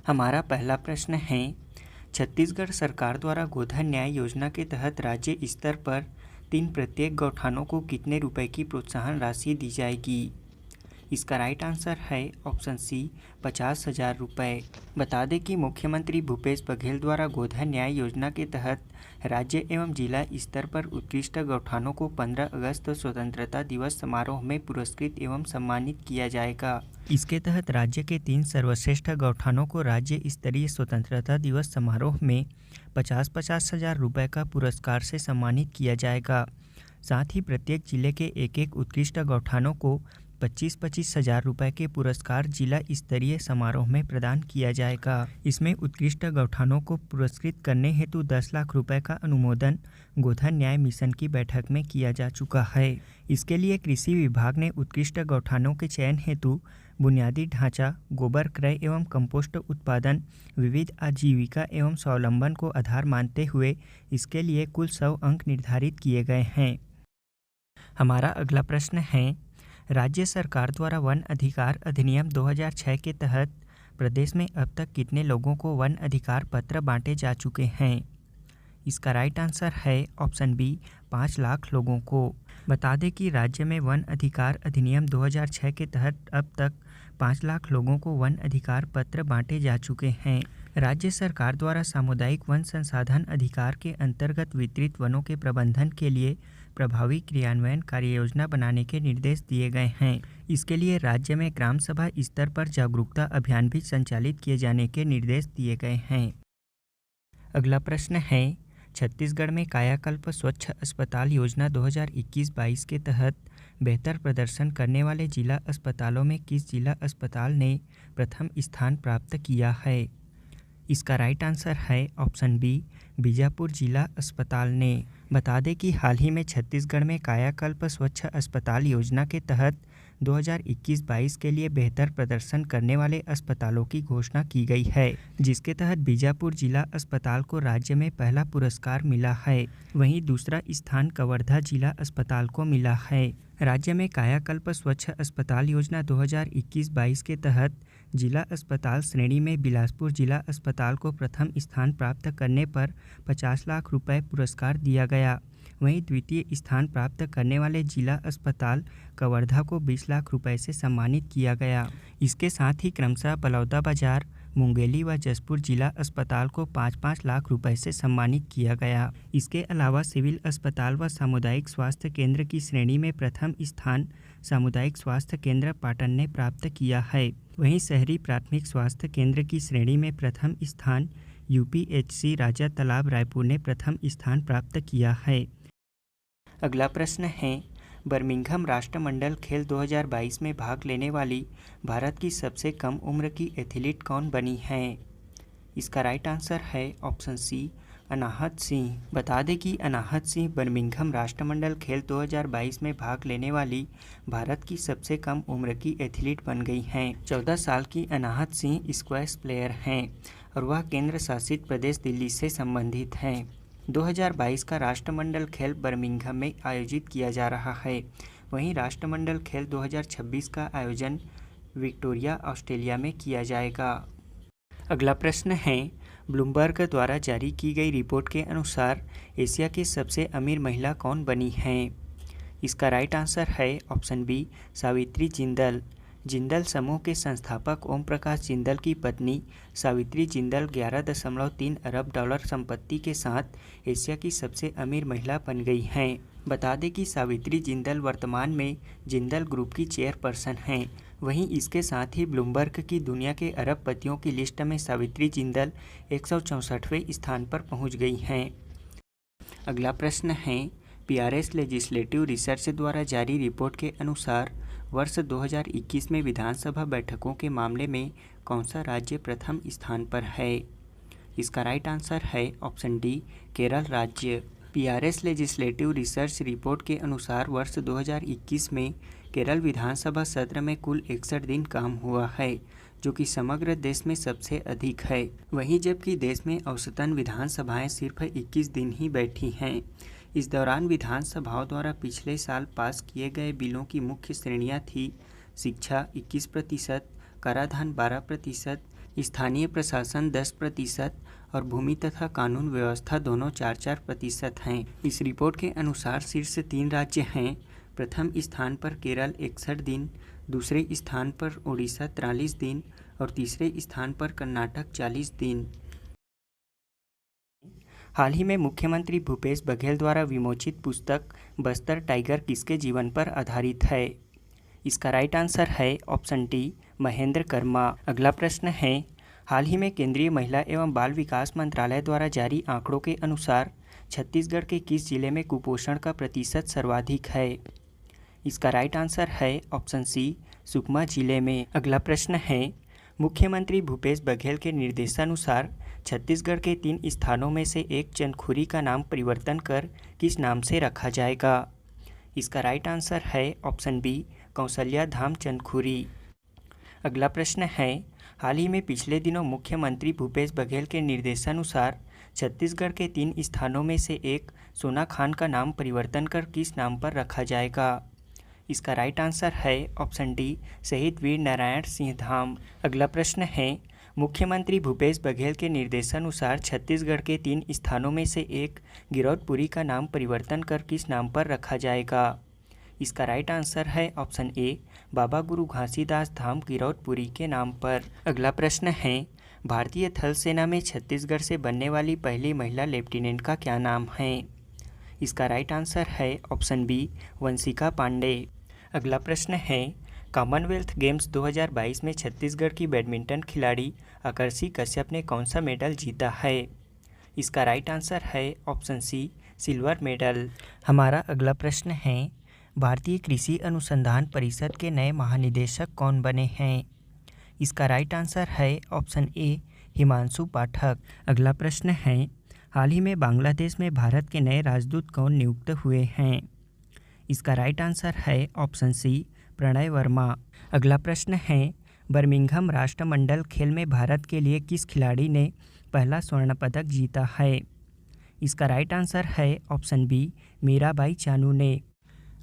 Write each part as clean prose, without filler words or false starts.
हमारा पहला प्रश्न है, छत्तीसगढ़ सरकार द्वारा गोधन न्याय योजना के तहत राज्य स्तर पर 3 प्रत्येक गौठानों को कितने रुपए की प्रोत्साहन राशि दी जाएगी? इसका राइट आंसर है ऑप्शन सी 50,000 रुपये। बता दें कि मुख्यमंत्री भूपेश बघेल द्वारा गोधन न्याय योजना के तहत राज्य एवं जिला स्तर पर उत्कृष्ट गौठानों को 15 अगस्त स्वतंत्रता दिवस समारोह में पुरस्कृत एवं सम्मानित किया जाएगा। इसके तहत राज्य के 3 सर्वश्रेष्ठ गौठानों को राज्य स्तरीय स्वतंत्रता दिवस समारोह में 50,000 रुपये का पुरस्कार से सम्मानित किया जाएगा। साथ ही प्रत्येक जिले के एक उत्कृष्ट गौठानों को 25,000 रुपये के पुरस्कार जिला स्तरीय समारोह में प्रदान किया जाएगा। इसमें उत्कृष्ट गौठानों को पुरस्कृत करने हेतु 10 लाख रुपए का अनुमोदन गोधन न्याय मिशन की बैठक में किया जा चुका है। इसके लिए कृषि विभाग ने उत्कृष्ट गौठानों के चयन हेतु बुनियादी ढांचा, गोबर क्रय एवं कंपोस्ट उत्पादन, विविध आजीविका एवं स्वावलंबन को आधार मानते हुए इसके लिए कुल 100 अंक निर्धारित किए गए हैं। हमारा अगला प्रश्न है, राज्य सरकार द्वारा वन अधिकार अधिनियम 2006 के तहत प्रदेश में अब तक कितने लोगों को वन अधिकार पत्र बांटे जा चुके हैं? इसका राइट आंसर है ऑप्शन बी 5 लाख लोगों को। बता दें कि राज्य में वन अधिकार अधिनियम 2006 के तहत अब तक 5 लाख लोगों को वन अधिकार पत्र बांटे जा चुके हैं। राज्य सरकार द्वारा सामुदायिक वन संसाधन अधिकार के अंतर्गत वितरित वनों के प्रबंधन के लिए प्रभावी क्रियान्वयन कार्ययोजना बनाने के निर्देश दिए गए हैं। इसके लिए राज्य में ग्राम सभा स्तर पर जागरूकता अभियान भी संचालित किए जाने के निर्देश दिए गए हैं। अगला प्रश्न है, छत्तीसगढ़ में कायाकल्प स्वच्छ अस्पताल योजना 2021-22 के तहत बेहतर प्रदर्शन करने वाले जिला अस्पतालों में किस जिला अस्पताल ने प्रथम स्थान प्राप्त किया है? इसका राइट आंसर है ऑप्शन बी बीजापुर जिला अस्पताल ने। बता दें कि हाल ही में छत्तीसगढ़ में कायाकल्प स्वच्छ अस्पताल योजना के तहत 2021-22 के लिए बेहतर प्रदर्शन करने वाले अस्पतालों की घोषणा की गई है, जिसके तहत बीजापुर जिला अस्पताल को राज्य में पहला पुरस्कार मिला है। वहीं दूसरा स्थान कवर्धा जिला अस्पताल को मिला है। राज्य में कायाकल्प स्वच्छ अस्पताल योजना 2021-22 के तहत जिला अस्पताल श्रेणी में बिलासपुर जिला अस्पताल को प्रथम स्थान प्राप्त करने पर 50 लाख रुपए पुरस्कार दिया गया। वहीं द्वितीय स्थान प्राप्त करने वाले जिला अस्पताल कवर्धा को 20 लाख रुपए से सम्मानित किया गया। इसके साथ ही क्रमशः बलौदाबाजार, मुंगेली व जसपुर जिला अस्पताल को 5-5 लाख रुपए से सम्मानित किया गया। इसके अलावा सिविल अस्पताल व सामुदायिक स्वास्थ्य केंद्र की श्रेणी में प्रथम स्थान सामुदायिक स्वास्थ्य केंद्र पाटन ने प्राप्त किया है। वहीं शहरी प्राथमिक स्वास्थ्य केंद्र की श्रेणी में प्रथम स्थान यूपीएचसी राजा तालाब रायपुर ने प्रथम स्थान प्राप्त किया है। अगला प्रश्न है, बर्मिंघम राष्ट्रमंडल खेल 2022 में भाग लेने वाली भारत की सबसे कम उम्र की एथलीट कौन बनी है? इसका राइट आंसर है ऑप्शन सी अनाहत सिंह। बता दें कि अनाहत सिंह बर्मिंघम राष्ट्रमंडल खेल 2022 में भाग लेने वाली भारत की सबसे कम उम्र की एथलीट बन गई हैं। 14 साल की अनाहत सिंह स्क्वैश प्लेयर हैं और वह केंद्र शासित प्रदेश दिल्ली से संबंधित हैं। 2022 का राष्ट्रमंडल खेल बर्मिंघम में आयोजित किया जा रहा है। वहीं राष्ट्रमंडल खेल 2026 का आयोजन विक्टोरिया, ऑस्ट्रेलिया में किया जाएगा। अगला प्रश्न है, ब्लूमबर्ग द्वारा जारी की गई रिपोर्ट के अनुसार एशिया की सबसे अमीर महिला कौन बनी है? इसका राइट आंसर है ऑप्शन बी सावित्री जिंदल। जिंदल समूह के संस्थापक ओम प्रकाश जिंदल की पत्नी सावित्री जिंदल 11.3 अरब डॉलर संपत्ति के साथ एशिया की सबसे अमीर महिला बन गई हैं। बता दें कि सावित्री जिंदल वर्तमान में जिंदल ग्रुप की चेयरपर्सन हैं। वहीं इसके साथ ही ब्लूमबर्ग की दुनिया के अरबपतियों की लिस्ट में सावित्री जिंदल 164वें स्थान पर पहुंच गई हैं। अगला प्रश्न है, पीआरएस लेजिस्लेटिव रिसर्च द्वारा जारी रिपोर्ट के अनुसार वर्ष 2021 में विधानसभा बैठकों के मामले में कौन सा राज्य प्रथम स्थान पर है? इसका राइट आंसर है ऑप्शन डी केरल राज्य। पीआरएस लेजिस्लेटिव रिसर्च रिपोर्ट के अनुसार वर्ष 2021 में केरल विधानसभा सत्र में कुल 61 दिन काम हुआ है, जो कि समग्र देश में सबसे अधिक है। वहीं जबकि देश में औसतन विधानसभाएं सिर्फ 21 दिन ही बैठी हैं। इस दौरान विधानसभाओं द्वारा पिछले साल पास किए गए बिलों की मुख्य श्रेणियां थी शिक्षा 21%, कराधान 12%, स्थानीय प्रशासन 10% और भूमि तथा कानून व्यवस्था दोनों 4-4% हैं। इस रिपोर्ट के अनुसार शीर्ष 3 राज्य हैं। प्रथम स्थान पर केरल 61 दिन, दूसरे स्थान पर ओडिशा 43 दिन और तीसरे स्थान पर कर्नाटक 40 दिन। हाल ही में मुख्यमंत्री भूपेश बघेल द्वारा विमोचित पुस्तक बस्तर टाइगर किसके जीवन पर आधारित है? इसका राइट आंसर है ऑप्शन डी, महेंद्र कर्मा। अगला प्रश्न है, हाल ही में केंद्रीय महिला एवं बाल विकास मंत्रालय द्वारा जारी आंकड़ों के अनुसार छत्तीसगढ़ के किस जिले में कुपोषण का प्रतिशत सर्वाधिक है? इसका राइट आंसर है ऑप्शन सी, सुकमा जिले में। अगला प्रश्न है, मुख्यमंत्री भूपेश बघेल के निर्देशानुसार छत्तीसगढ़ के 3 स्थानों में से एक चंदखुरी का नाम परिवर्तन कर किस नाम से रखा जाएगा? इसका राइट आंसर है ऑप्शन बी, कौशल्या धाम चंदखुरी। अगला प्रश्न है, हाल ही में पिछले दिनों मुख्यमंत्री भूपेश बघेल के निर्देशानुसार छत्तीसगढ़ के 3 स्थानों में से एक सोना खान का नाम परिवर्तन कर किस नाम पर रखा जाएगा? इसका राइट आंसर है ऑप्शन डी, शहीद वीर नारायण सिंह धाम। अगला प्रश्न है, मुख्यमंत्री भूपेश बघेल के निर्देशानुसार छत्तीसगढ़ के 3 स्थानों में से एक गिरौदपुरी का नाम परिवर्तन कर किस नाम पर रखा जाएगा? इसका राइट आंसर है ऑप्शन ए, बाबा गुरु घासीदास धाम गिरौदपुरी के नाम पर। अगला प्रश्न है, भारतीय थल सेना में छत्तीसगढ़ से बनने वाली पहली महिला लेफ्टिनेंट का क्या नाम है? इसका राइट आंसर है ऑप्शन बी, वंशिका पांडे। अगला प्रश्न है, कॉमनवेल्थ गेम्स 2022 में छत्तीसगढ़ की बैडमिंटन खिलाड़ी आकर्षि कश्यप ने कौन सा मेडल जीता है? इसका राइट आंसर है ऑप्शन सी, सिल्वर मेडल। हमारा अगला प्रश्न है, भारतीय कृषि अनुसंधान परिषद के नए महानिदेशक कौन बने हैं? इसका राइट आंसर है ऑप्शन ए, हिमांशु पाठक। अगला प्रश्न है, हाल ही में बांग्लादेश में भारत के नए राजदूत कौन नियुक्त हुए हैं? इसका राइट आंसर है ऑप्शन सी, प्रणय वर्मा। अगला प्रश्न है, बर्मिंघम राष्ट्रमंडल खेल में भारत के लिए किस खिलाड़ी ने पहला स्वर्ण पदक जीता है? इसका राइट आंसर है ऑप्शन बी, मीराबाई चानू ने।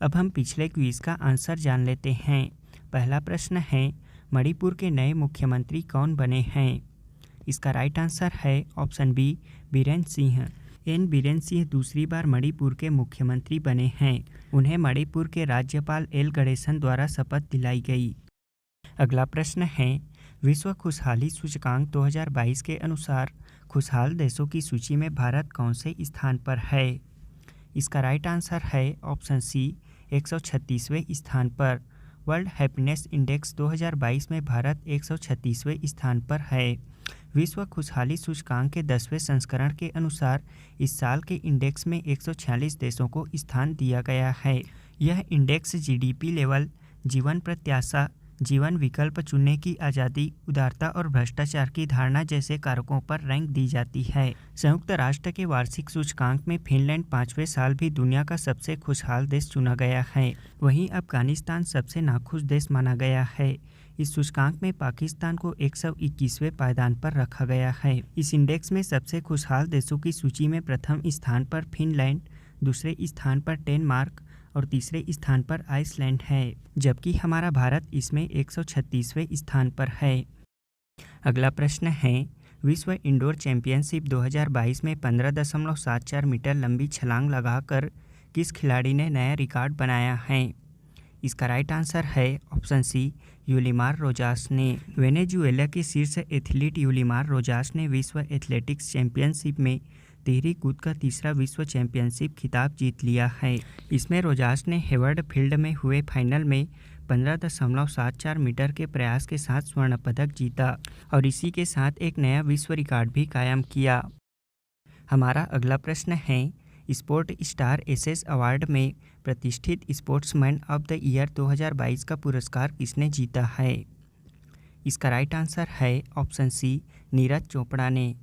अब हम पिछले क्विज का आंसर जान लेते हैं। पहला प्रश्न है, मणिपुर के नए मुख्यमंत्री कौन बने हैं? इसका राइट आंसर है ऑप्शन बी, बीरेन सिंह। बीरेन सिंह दूसरी बार मणिपुर के मुख्यमंत्री बने हैं। उन्हें मणिपुर के राज्यपाल एल गणेशन द्वारा शपथ दिलाई गई। अगला प्रश्न है, विश्व खुशहाली सूचकांक 2022 के अनुसार खुशहाल देशों की सूची में भारत कौन से स्थान पर है? इसका राइट आंसर है ऑप्शन सी, 136वें स्थान पर। वर्ल्ड हैप्पीनेस इंडेक्स 2022 में भारत 136वें स्थान पर है। विश्व खुशहाली सूचकांक के 10वें संस्करण के अनुसार इस साल के इंडेक्स में 146 देशों को स्थान दिया गया है। यह इंडेक्स जीडीपी लेवल, जीवन प्रत्याशा, जीवन विकल्प चुनने की आज़ादी, उदारता और भ्रष्टाचार की धारणा जैसे कारकों पर रैंक दी जाती है। संयुक्त राष्ट्र के वार्षिक सूचकांक में फिनलैंड 5वें साल भी दुनिया का सबसे खुशहाल देश चुना गया है। वहीं अफगानिस्तान सबसे नाखुश देश माना गया है। इस सूचकांक में पाकिस्तान को 121वें पायदान पर रखा गया है। इस इंडेक्स में सबसे खुशहाल देशों की सूची में प्रथम स्थान पर फिनलैंड, दूसरे स्थान पर डेनमार्क और तीसरे स्थान पर आइसलैंड है, जबकि हमारा भारत इसमें 136वें स्थान पर है। अगला प्रश्न है, विश्व इंडोर चैंपियनशिप 2022 में 15.74 मीटर लंबी छलांग लगाकर किस खिलाड़ी ने नया रिकॉर्ड बनाया है? इसका राइट आंसर है ऑप्शन सी, यूलिमार रोजास ने। वेनेजुएला के शीर्ष एथलीट यूलिमार रोजास ने विश्व एथलेटिक्स चैंपियनशिप में तिहरी कूद का तीसरा विश्व चैंपियनशिप खिताब जीत लिया है। इसमें रोजास ने हेवर्ड फील्ड में हुए फाइनल में 15.74 मीटर के प्रयास के साथ स्वर्ण पदक जीता और इसी के साथ एक नया विश्व रिकॉर्ड भी कायम किया। हमारा अगला प्रश्न है, स्पोर्ट स्टार एसेस अवार्ड में प्रतिष्ठित स्पोर्ट्समैन ऑफ द ईयर 2022 का पुरस्कार किसने जीता है? इसका राइट आंसर है ऑप्शन सी, नीरज चोपड़ा ने।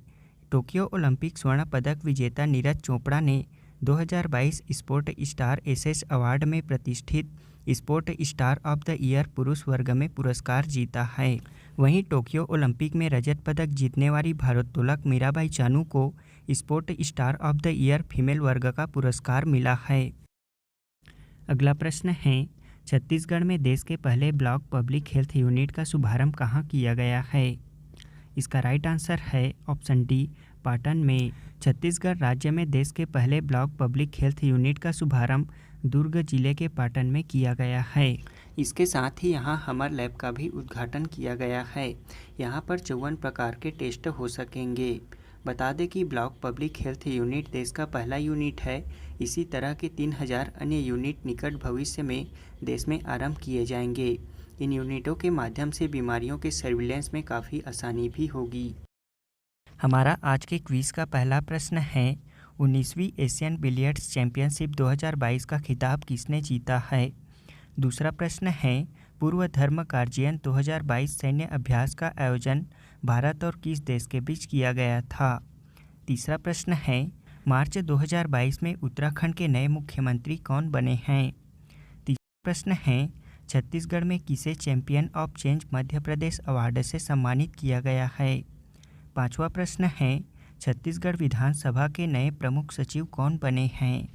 टोक्यो ओलंपिक स्वर्ण पदक विजेता नीरज चोपड़ा ने 2022 स्पोर्ट स्टार एसेस अवार्ड में प्रतिष्ठित sport star of the year पुरुष वर्ग में पुरस्कार जीता है। वहीं टोक्यो ओलंपिक में रजत पदक जीतने वाली भारोत्तोलक मीराबाई चानू को sport star of the year female वर्ग का पुरस्कार मिला है। अगला प्रश्न है, छत्तीसगढ़ में देश के पहले ब्लॉक पब्लिक हेल्थ यूनिट का शुभारंभ कहाँ किया गया है? इसका राइट आंसर है ऑप्शन डी, पाटन में। छत्तीसगढ़ राज्य में देश के पहले ब्लॉक पब्लिक हेल्थ यूनिट का शुभारंभ दुर्ग जिले के पाटन में किया गया है। इसके साथ ही यहाँ हमर लैब का भी उद्घाटन किया गया है। यहाँ पर 54 प्रकार के टेस्ट हो सकेंगे। बता दें कि ब्लॉक पब्लिक हेल्थ यूनिट देश का पहला यूनिट है। इसी तरह के 3000 अन्य यूनिट निकट भविष्य में देश में आरंभ किए जाएंगे। इन यूनिटों के माध्यम से बीमारियों के सर्विलेंस में काफ़ी आसानी भी होगी। हमारा आज के क्विज़ का पहला प्रश्न है, 19वीं एशियन बिलियर्ड्स चैंपियनशिप 2022 का खिताब किसने जीता है? दूसरा प्रश्न है, पूर्व धर्म गार्जियन 2022 सैन्य अभ्यास का आयोजन भारत और किस देश के बीच किया गया था? तीसरा प्रश्न है, मार्च 2022 में उत्तराखंड के नए मुख्यमंत्री कौन बने हैं? तीसरा प्रश्न है, छत्तीसगढ़ में किसे champion of change Madhya Pradesh award से सम्मानित किया गया है? पांचवा प्रश्न है, छत्तीसगढ़ विधानसभा के नए प्रमुख सचिव कौन बने हैं?